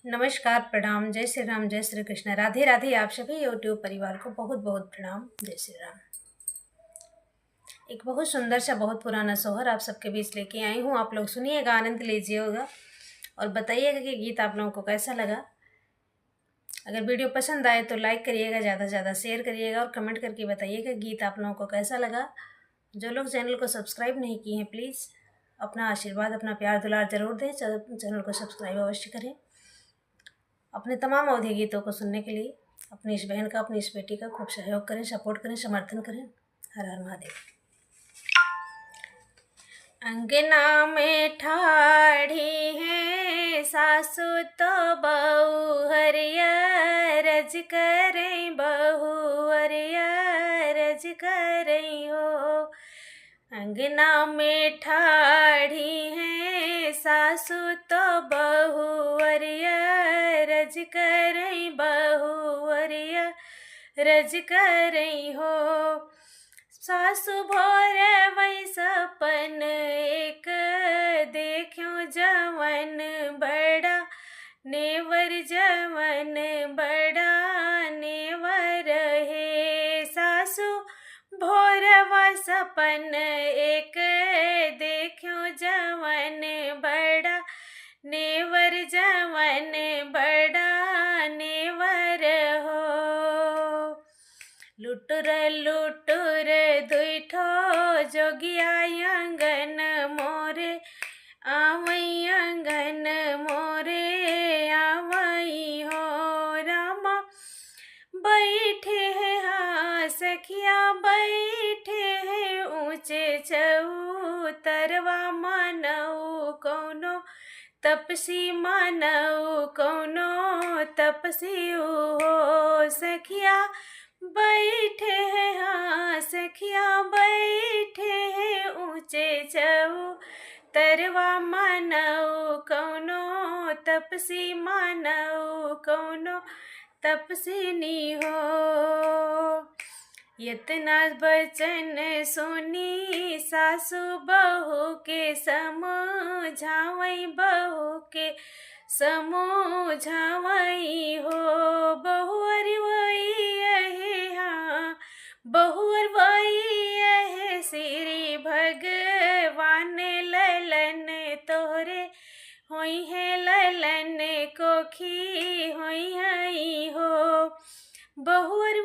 नमस्कार, प्रणाम, जय श्री राम, जय श्री कृष्ण, राधे राधे। आप सभी यूट्यूब परिवार को बहुत बहुत प्रणाम, जय श्री राम। एक बहुत सुंदर सा बहुत पुराना सोहर आप सबके बीच लेके आई हूँ। आप लोग सुनिएगा, आनंद लीजिएगा और बताइएगा कि गीत आप लोगों को कैसा लगा। अगर वीडियो पसंद आए तो लाइक करिएगा, ज़्यादा से ज़्यादा शेयर करिएगा और कमेंट करके बताइएगा गीत आप लोगों को कैसा लगा। जो लोग चैनल को सब्सक्राइब नहीं किए हैं, प्लीज़ अपना आशीर्वाद, अपना प्यार दुलार जरूर दें। चैनल को सब्सक्राइब अवश्य करें। अपने तमाम अवधि गीतों को सुनने के लिए अपनी इस बहन का, अपनी इस बेटी का खूब सहयोग करें, सपोर्ट करें, समर्थन करें। हर हर महादेव। अंगना में ठाढ़ी है सासु तो बहू हरिया रज करें, बहू हरिया रज करें हो। अंगना में ठाढ़ी है सासु तो बहू हरिया रज करें, बहू हरिया रज करें हो। सासु भोर वही सपन एक देखो, जवन बड़ा नेवर, जवन बड़ा नेवर है। सासु भोरवा सपन एक देखो, जवन बड़ा नेवर, जवन बड़ा नेवर हो। लुटुर लुटुर दुइठो जोगिया आंगन मोरे आवई, आंगन मोरे आवई हो। रामा बैठे हैं हाँ सखिया, बैठे हैं ऊंचे चौतरवा। मानऊ कौनो तपसी, मानऊ कौनो तपसी हो। सखिया बैठे हैं हाँ सखिया, बैठे हैं ऊंचे चौतरवा। मानऊ कौनो तपसी, मानऊ कौनो तपस्विनी हो। इतना बचन सुनी सासु बहू के समझावई, बहू के समझावई हो। बहुअर वही है हाँ, बहुअर वही है श्री भगवान ललन तोरे होई है, ललन कोखी होई हई हो। बहुअर